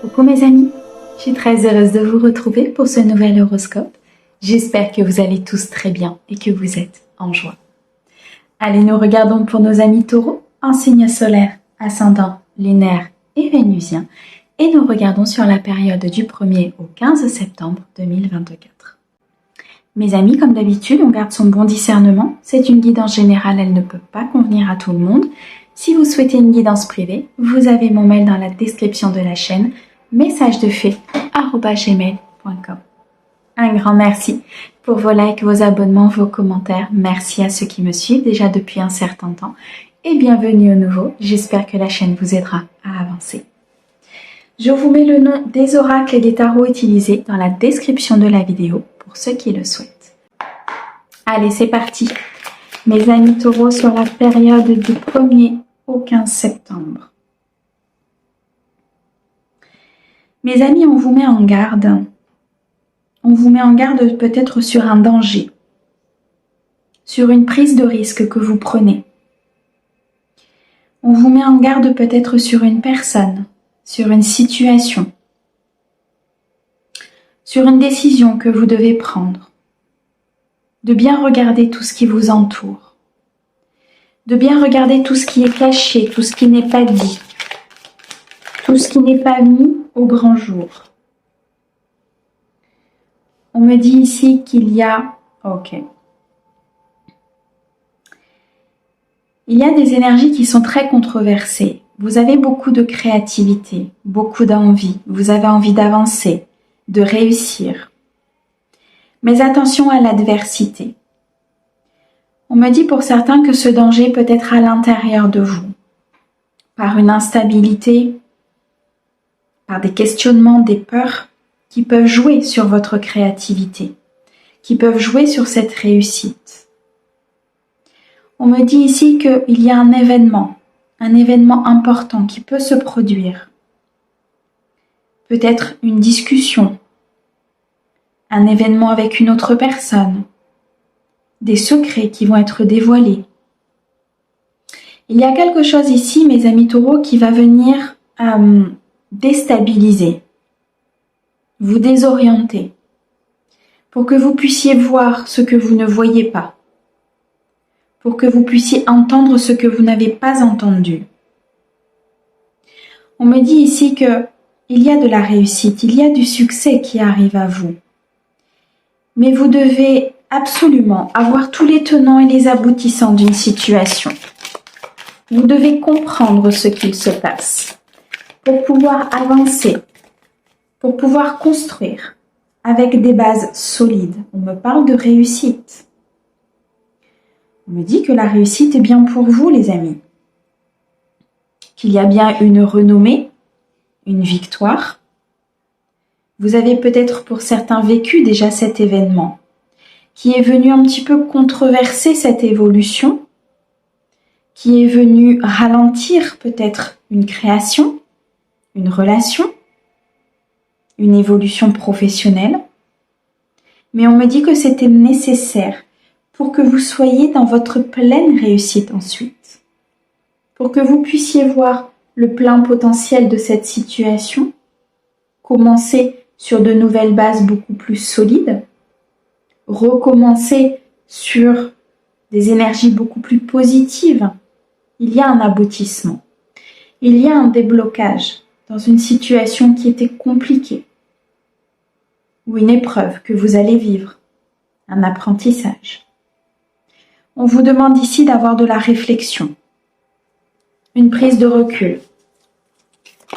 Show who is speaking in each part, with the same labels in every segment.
Speaker 1: Coucou mes amis, je suis très heureuse de vous retrouver pour ce nouvel horoscope. J'espère que vous allez tous très bien et que vous êtes en joie. Allez, nous regardons pour nos amis taureaux, en signe solaire, ascendant, lunaire et vénusien. Et nous regardons sur la période du 1er au 15 septembre 2024. Mes amis, comme d'habitude, on garde son bon discernement. C'est une guidance générale, elle ne peut pas convenir à tout le monde. Si vous souhaitez une guidance privée, vous avez mon mail dans la description de la chaîne, messagesdefée@gmail.com. Un grand merci pour vos likes, vos abonnements, vos commentaires. Merci à ceux qui me suivent déjà depuis un certain temps. Et bienvenue au nouveau. J'espère que la chaîne vous aidera à avancer. Je vous mets le nom des oracles et des tarots utilisés dans la description de la vidéo pour ceux qui le souhaitent. Allez, c'est parti. Mes amis taureaux, sur la période du 1er au 15 septembre. Mes amis, on vous met en garde. On vous met en garde peut-être sur un danger, sur une prise de risque que vous prenez. On vous met en garde peut-être sur une personne, sur une situation, sur une décision que vous devez prendre. De bien regarder tout ce qui vous entoure, de bien regarder tout ce qui est caché, tout ce qui n'est pas dit, tout ce qui n'est pas mis au grand jour. On me dit ici qu'il y a... Ok. Il y a des énergies qui sont très controversées. Vous avez beaucoup de créativité, beaucoup d'envie. Vous avez envie d'avancer, de réussir. Mais attention à l'adversité. On me dit pour certains que ce danger peut être à l'intérieur de vous, par une instabilité, par des questionnements, des peurs qui peuvent jouer sur votre créativité, qui peuvent jouer sur cette réussite. On me dit ici qu'il y a un événement important qui peut se produire. Peut-être une discussion, un événement avec une autre personne, des secrets qui vont être dévoilés. Il y a quelque chose ici, mes amis taureaux, qui va venir déstabiliser, vous désorienter, pour que vous puissiez voir ce que vous ne voyez pas, pour que vous puissiez entendre ce que vous n'avez pas entendu. On me dit ici qu'il y a de la réussite, il y a du succès qui arrive à vous. Mais vous devez absolument avoir tous les tenants et les aboutissants d'une situation. Vous devez comprendre ce qu'il se passe pour pouvoir avancer, pour pouvoir construire avec des bases solides. On me parle de réussite. On me dit que la réussite est bien pour vous, les amis. Qu'il y a bien une renommée, une victoire. Vous avez peut-être pour certains vécu déjà cet événement qui est venu un petit peu controverser cette évolution, qui est venu ralentir peut-être une création, une relation, une évolution professionnelle. Mais on me dit que c'était nécessaire pour que vous soyez dans votre pleine réussite ensuite, pour que vous puissiez voir le plein potentiel de cette situation, commencer sur de nouvelles bases beaucoup plus solides, recommencer sur des énergies beaucoup plus positives. Il y a un aboutissement. Il y a un déblocage dans une situation qui était compliquée, ou une épreuve que vous allez vivre, un apprentissage. On vous demande ici d'avoir de la réflexion, une prise de recul,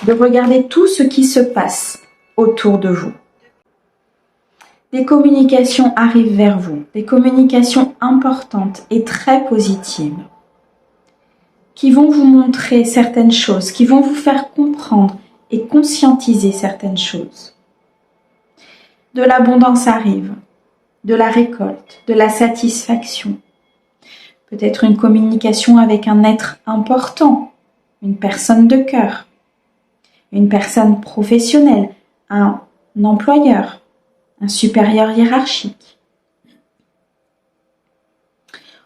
Speaker 1: de regarder tout ce qui se passe autour de vous. Des communications arrivent vers vous, des communications importantes et très positives, qui vont vous montrer certaines choses, qui vont vous faire comprendre et conscientiser certaines choses. De l'abondance arrive, de la récolte, de la satisfaction. Peut-être une communication avec un être important, une personne de cœur, une personne professionnelle, un employeur, un supérieur hiérarchique.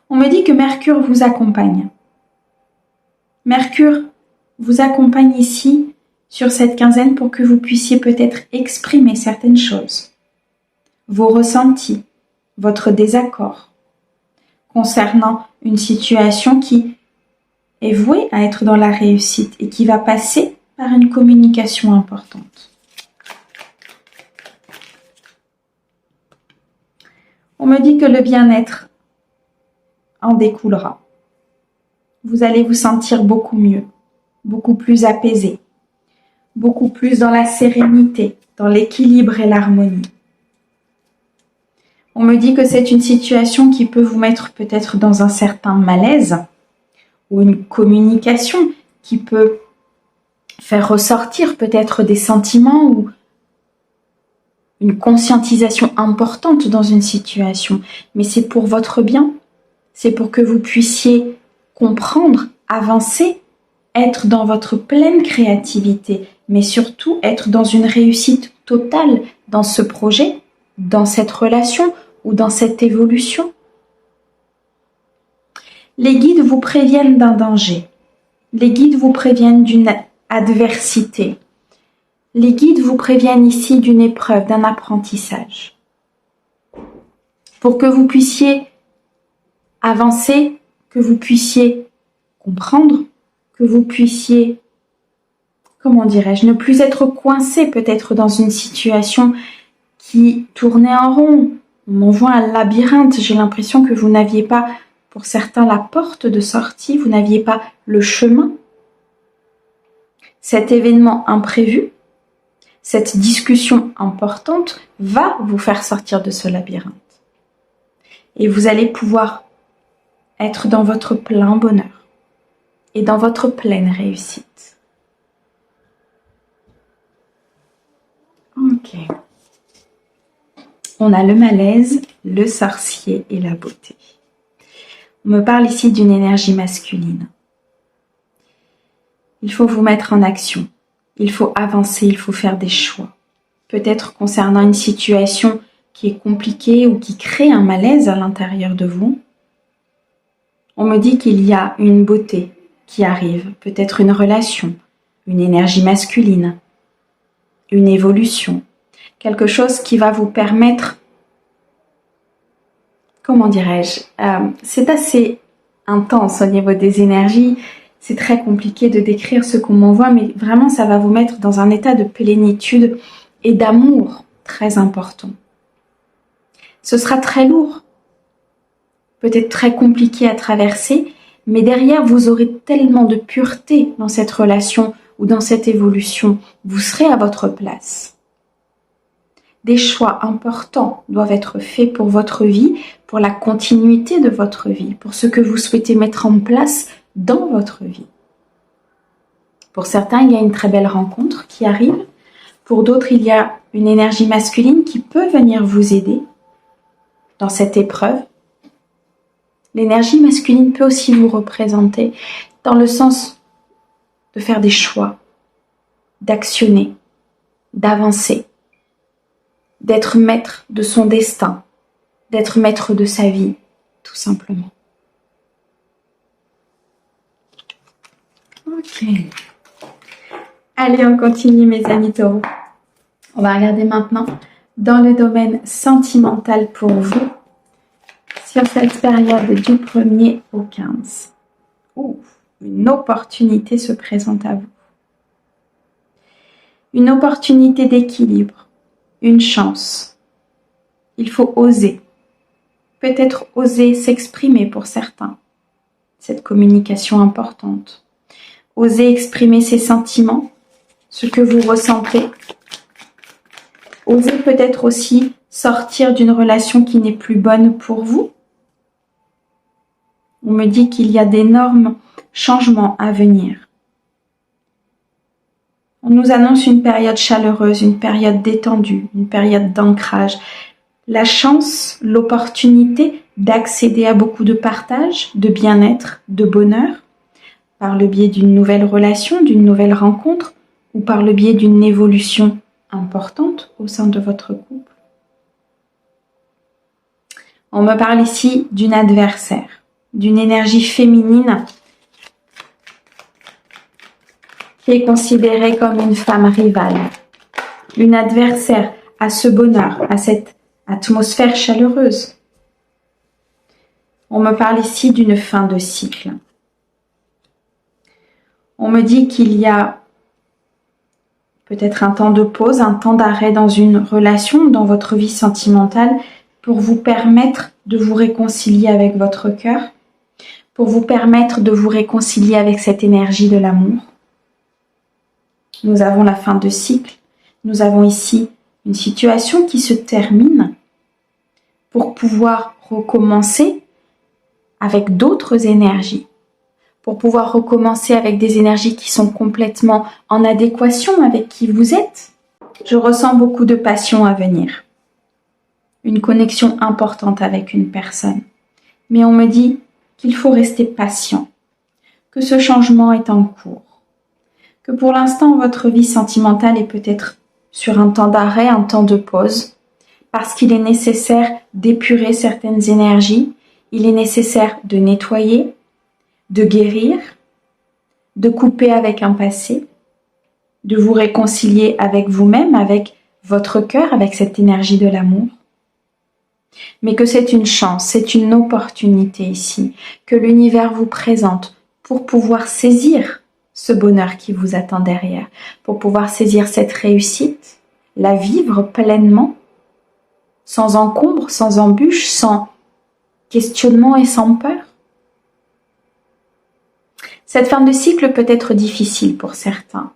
Speaker 1: On me dit que Mercure vous accompagne. Mercure vous accompagne ici sur cette quinzaine pour que vous puissiez peut-être exprimer certaines choses, vos ressentis, votre désaccord concernant une situation qui est vouée à être dans la réussite et qui va passer par une communication importante. On me dit que le bien-être en découlera. Vous allez vous sentir beaucoup mieux, beaucoup plus apaisé, beaucoup plus dans la sérénité, dans l'équilibre et l'harmonie. On me dit que c'est une situation qui peut vous mettre peut-être dans un certain malaise ou une communication qui peut faire ressortir peut-être des sentiments ou une conscientisation importante dans une situation. Mais c'est pour votre bien, c'est pour que vous puissiez comprendre, avancer, être dans votre pleine créativité, mais surtout être dans une réussite totale dans ce projet, dans cette relation ou dans cette évolution. Les guides vous préviennent d'un danger. Les guides vous préviennent d'une adversité. Les guides vous préviennent ici d'une épreuve, d'un apprentissage. Pour que vous puissiez avancer, que vous puissiez comprendre, que vous puissiez, comment dirais-je, ne plus être coincé peut-être dans une situation qui tournait en rond. On m'envoie un labyrinthe, j'ai l'impression que vous n'aviez pas, pour certains, la porte de sortie, vous n'aviez pas le chemin. Cet événement imprévu, cette discussion importante va vous faire sortir de ce labyrinthe. Et vous allez pouvoir être dans votre plein bonheur et dans votre pleine réussite. Ok. On a le malaise, le sorcier et la beauté. On me parle ici d'une énergie masculine. Il faut vous mettre en action. Il faut avancer, il faut faire des choix. Peut-être concernant une situation qui est compliquée ou qui crée un malaise à l'intérieur de vous. On me dit qu'il y a une beauté qui arrive, peut-être une relation, une énergie masculine, une évolution, quelque chose qui va vous permettre, comment dirais-je, c'est assez intense au niveau des énergies, c'est très compliqué de décrire ce qu'on m'envoie, mais vraiment ça va vous mettre dans un état de plénitude et d'amour très important. Ce sera très lourd, peut-être très compliqué à traverser, mais derrière vous aurez tellement de pureté dans cette relation ou dans cette évolution, vous serez à votre place. Des choix importants doivent être faits pour votre vie, pour la continuité de votre vie, pour ce que vous souhaitez mettre en place dans votre vie. Pour certains, il y a une très belle rencontre qui arrive. Pour d'autres, il y a une énergie masculine qui peut venir vous aider dans cette épreuve. L'énergie masculine peut aussi vous représenter dans le sens de faire des choix, d'actionner, d'avancer, d'être maître de son destin, d'être maître de sa vie, tout simplement. Ok. Allez, on continue mes amis taureaux. On va regarder maintenant dans le domaine sentimental pour vous sur cette période du 1er au 15. Une opportunité se présente à vous. Une opportunité d'équilibre, une chance. Il faut oser. Peut-être oser s'exprimer pour certains. Cette communication importante. Oser exprimer ses sentiments, ce que vous ressentez. Oser peut-être aussi sortir d'une relation qui n'est plus bonne pour vous. On me dit qu'il y a d'énormes changements à venir. On nous annonce une période chaleureuse, une période détendue, une période d'ancrage. La chance, l'opportunité d'accéder à beaucoup de partage, de bien-être, de bonheur, par le biais d'une nouvelle relation, d'une nouvelle rencontre, ou par le biais d'une évolution importante au sein de votre couple. On me parle ici d'une adversaire, d'une énergie féminine qui est considérée comme une femme rivale, une adversaire à ce bonheur, à cette atmosphère chaleureuse. On me parle ici d'une fin de cycle. On me dit qu'il y a peut-être un temps de pause, un temps d'arrêt dans une relation, dans votre vie sentimentale, pour vous permettre de vous réconcilier avec votre cœur, pour vous permettre de vous réconcilier avec cette énergie de l'amour. Nous avons la fin de cycle. Nous avons ici une situation qui se termine pour pouvoir recommencer avec d'autres énergies, pour pouvoir recommencer avec des énergies qui sont complètement en adéquation avec qui vous êtes. Je ressens beaucoup de passion à venir, une connexion importante avec une personne. Mais on me dit qu'il faut rester patient, que ce changement est en cours, que pour l'instant votre vie sentimentale est peut-être sur un temps d'arrêt, un temps de pause, parce qu'il est nécessaire d'épurer certaines énergies, il est nécessaire de nettoyer, de guérir, de couper avec un passé, de vous réconcilier avec vous-même, avec votre cœur, avec cette énergie de l'amour. Mais que c'est une chance, c'est une opportunité ici, que l'univers vous présente pour pouvoir saisir ce bonheur qui vous attend derrière, pour pouvoir saisir cette réussite, la vivre pleinement, sans encombre, sans embûche, sans questionnement et sans peur. Cette fin de cycle peut être difficile pour certains,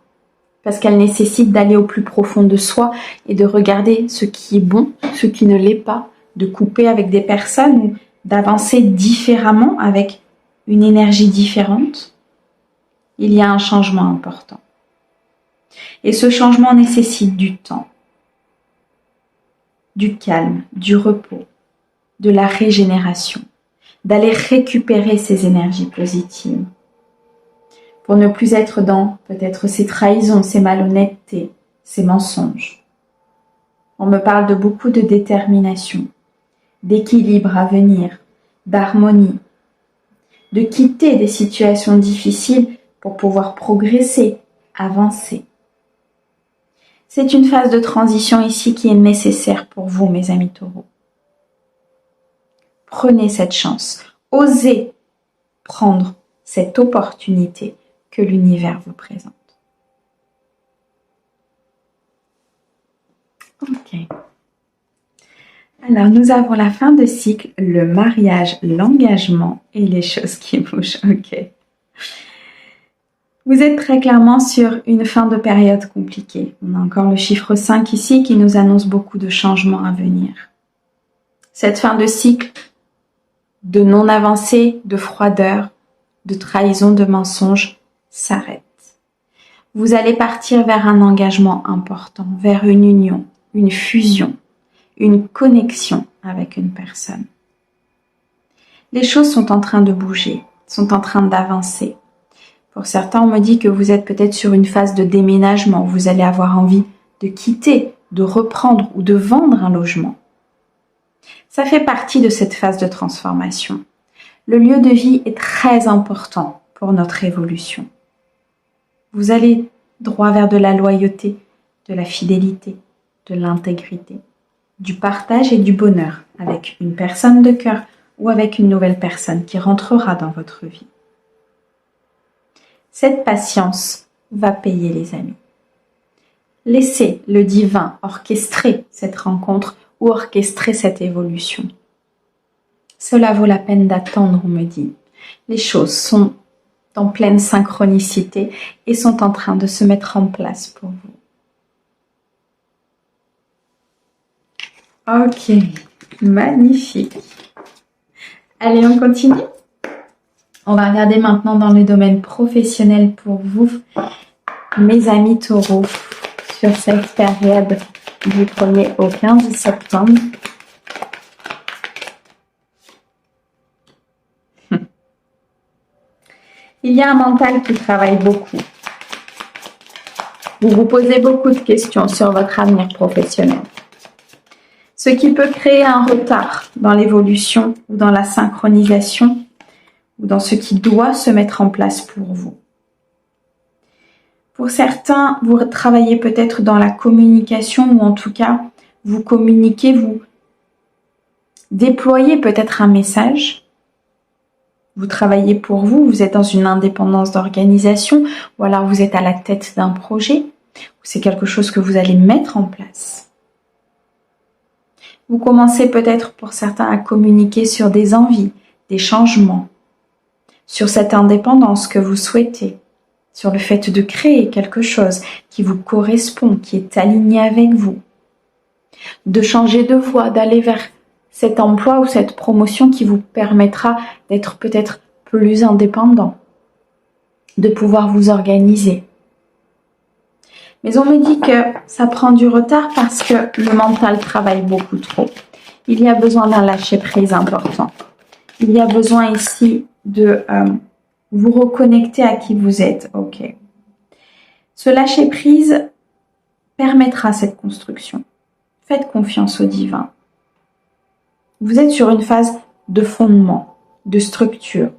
Speaker 1: parce qu'elle nécessite d'aller au plus profond de soi et de regarder ce qui est bon, ce qui ne l'est pas, de couper avec des personnes ou d'avancer différemment avec une énergie différente. Il y a un changement important. Et ce changement nécessite du temps, du calme, du repos, de la régénération, d'aller récupérer ces énergies positives pour ne plus être dans peut-être ces trahisons, ces malhonnêtetés, ces mensonges. On me parle de beaucoup de détermination, d'équilibre à venir, d'harmonie, de quitter des situations difficiles pour pouvoir progresser, avancer. C'est une phase de transition ici qui est nécessaire pour vous, mes amis taureaux. Prenez cette chance, osez prendre cette opportunité que l'univers vous présente. Ok. Alors, nous avons la fin de cycle, le mariage, l'engagement et les choses qui bougent. Ok. Vous êtes très clairement sur une fin de période compliquée. On a encore le chiffre 5 ici qui nous annonce beaucoup de changements à venir. Cette fin de cycle de non-avancée, de froideur, de trahison, de mensonge s'arrête. Vous allez partir vers un engagement important, vers une union, une fusion, une connexion avec une personne. Les choses sont en train de bouger, sont en train d'avancer. Pour certains, on me dit que vous êtes peut-être sur une phase de déménagement, où vous allez avoir envie de quitter, de reprendre ou de vendre un logement. Ça fait partie de cette phase de transformation. Le lieu de vie est très important pour notre évolution. Vous allez droit vers de la loyauté, de la fidélité, de l'intégrité, du partage et du bonheur avec une personne de cœur ou avec une nouvelle personne qui rentrera dans votre vie. Cette patience va payer, les amis. Laissez le divin orchestrer cette rencontre ou orchestrer cette évolution. Cela vaut la peine d'attendre, on me dit. Les choses sont en pleine synchronicité et sont en train de se mettre en place pour vous. Ok, magnifique. Allez, on continue. On va regarder maintenant dans le domaine professionnel pour vous, mes amis taureaux, sur cette période du 1er au 15 septembre. Il y a un mental qui travaille beaucoup. Vous vous posez beaucoup de questions sur votre avenir professionnel. Ce qui peut créer un retard dans l'évolution ou dans la synchronisation ou dans ce qui doit se mettre en place pour vous. Pour certains, vous travaillez peut-être dans la communication ou en tout cas, vous communiquez, vous déployez peut-être un message. Vous travaillez pour vous, vous êtes dans une indépendance d'organisation ou alors vous êtes à la tête d'un projet. C'est quelque chose que vous allez mettre en place. Vous commencez peut-être pour certains à communiquer sur des envies, des changements, sur cette indépendance que vous souhaitez, sur le fait de créer quelque chose qui vous correspond, qui est aligné avec vous, de changer de voie, d'aller vers cet emploi ou cette promotion qui vous permettra d'être peut-être plus indépendant, de pouvoir vous organiser. Mais on me dit que ça prend du retard parce que le mental travaille beaucoup trop. Il y a besoin d'un lâcher-prise important. Il y a besoin ici de vous reconnecter à qui vous êtes. Ok. Ce lâcher-prise permettra cette construction. Faites confiance au divin. Vous êtes sur une phase de fondement, de structure,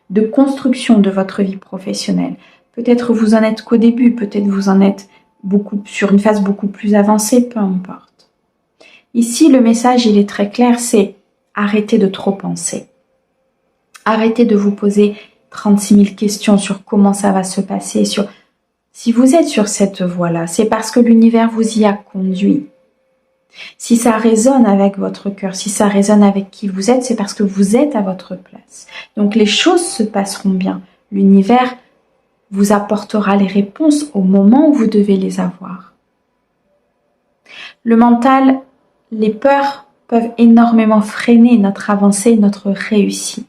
Speaker 1: de construction de votre vie professionnelle. Peut-être vous en êtes qu'au début, peut-être vous en êtes sur une phase beaucoup plus avancée, peu importe. Ici, le message, il est très clair, c'est arrêtez de trop penser. Arrêtez de vous poser 36 000 questions sur comment ça va se passer. Si vous êtes sur cette voie-là, c'est parce que l'univers vous y a conduit. Si ça résonne avec votre cœur, si ça résonne avec qui vous êtes, c'est parce que vous êtes à votre place. Donc les choses se passeront bien. L'univers vous apportera les réponses au moment où vous devez les avoir. Le mental, les peurs peuvent énormément freiner notre avancée, notre réussite.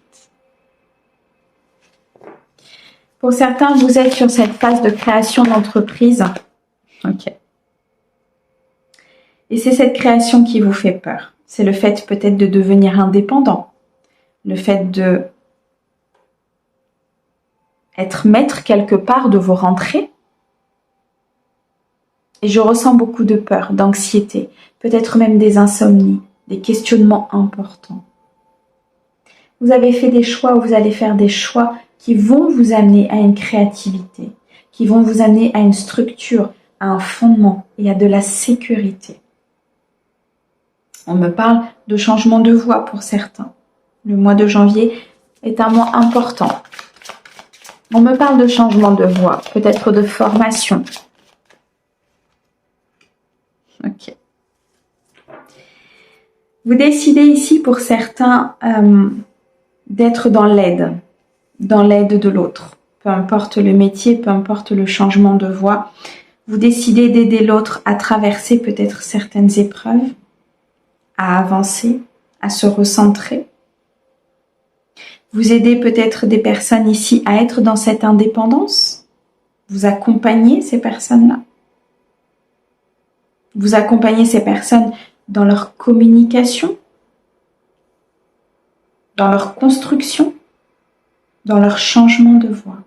Speaker 1: Pour certains, vous êtes sur cette phase de création d'entreprise. Ok. Et c'est cette création qui vous fait peur. C'est le fait peut-être de devenir indépendant. Le fait de être maître quelque part de vos rentrées. Et je ressens beaucoup de peur, d'anxiété, peut-être même des insomnies, des questionnements importants. Vous avez fait des choix ou vous allez faire des choix qui vont vous amener à une créativité, qui vont vous amener à une structure, à un fondement et à de la sécurité. On me parle de changement de voie pour certains. Le mois de janvier est un mois important. On me parle de changement de voie, peut-être de formation. Ok. Vous décidez ici pour certains d'être dans l'aide de l'autre. Peu importe le métier, peu importe le changement de voie, vous décidez d'aider l'autre à traverser peut-être certaines épreuves, à avancer, à se recentrer. Vous aidez peut-être des personnes ici à être dans cette indépendance. Vous accompagnez ces personnes-là. Vous accompagnez ces personnes dans leur communication, dans leur construction, dans leur changement de voie.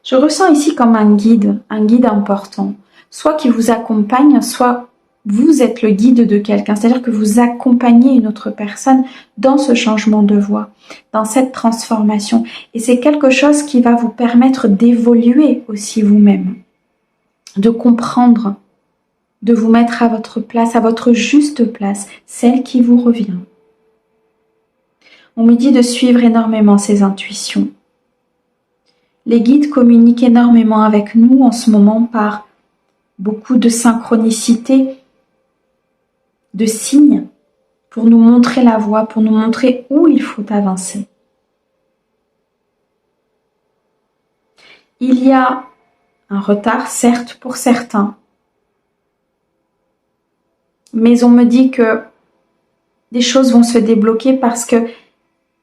Speaker 1: Je ressens ici comme un guide important, soit qui vous accompagne, soit vous êtes le guide de quelqu'un, c'est-à-dire que vous accompagnez une autre personne dans ce changement de voie, dans cette transformation. Et c'est quelque chose qui va vous permettre d'évoluer aussi vous-même, de comprendre, de vous mettre à votre place, à votre juste place, celle qui vous revient. On me dit de suivre énormément ses intuitions. Les guides communiquent énormément avec nous en ce moment par beaucoup de synchronicité, de signes pour nous montrer la voie, pour nous montrer où il faut avancer. Il y a un retard, certes, pour certains, mais on me dit que des choses vont se débloquer parce que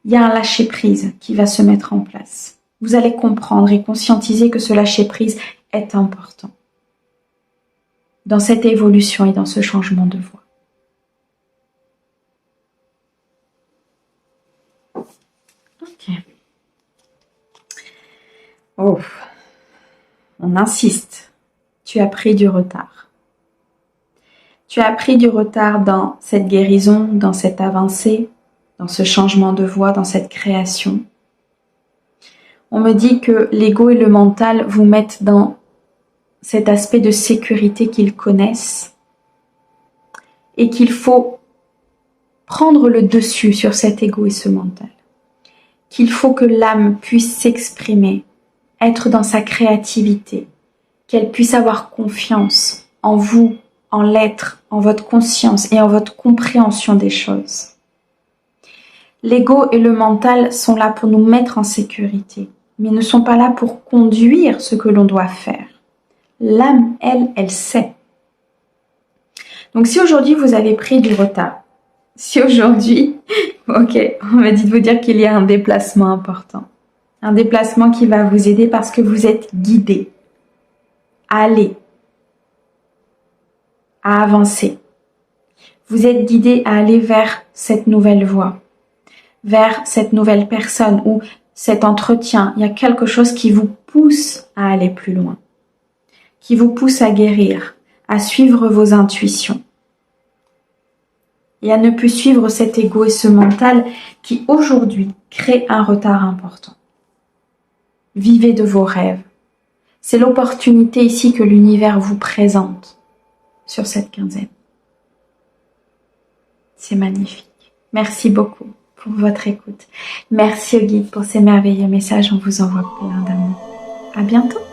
Speaker 1: il y a un lâcher-prise qui va se mettre en place. Vous allez comprendre et conscientiser que ce lâcher-prise est important dans cette évolution et dans ce changement de voie. Ok. Oh, on insiste. Tu as pris du retard. Tu as pris du retard dans cette guérison, dans cette avancée, dans ce changement de voie, dans cette création. On me dit que l'ego et le mental vous mettent dans cet aspect de sécurité qu'ils connaissent et qu'il faut prendre le dessus sur cet ego et ce mental. Qu'il faut que l'âme puisse s'exprimer, être dans sa créativité, qu'elle puisse avoir confiance en vous, en l'être, en votre conscience et en votre compréhension des choses. L'ego et le mental sont là pour nous mettre en sécurité, mais ne sont pas là pour conduire ce que l'on doit faire. L'âme, elle sait. Donc si aujourd'hui vous avez pris du retard, si aujourd'hui, ok, on m'a dit de vous dire qu'il y a un déplacement important. Un déplacement qui va vous aider parce que vous êtes guidé à aller, à avancer. Vous êtes guidé à aller vers cette nouvelle voie, vers cette nouvelle personne ou cet entretien. Il y a quelque chose qui vous pousse à aller plus loin, qui vous pousse à guérir, à suivre vos intuitions et à ne plus suivre cet ego et ce mental qui aujourd'hui crée un retard important. Vivez de vos rêves. C'est l'opportunité ici que l'univers vous présente sur cette quinzaine. C'est magnifique. Merci beaucoup pour votre écoute. Merci au guide pour ces merveilleux messages. On vous envoie plein d'amour. À bientôt.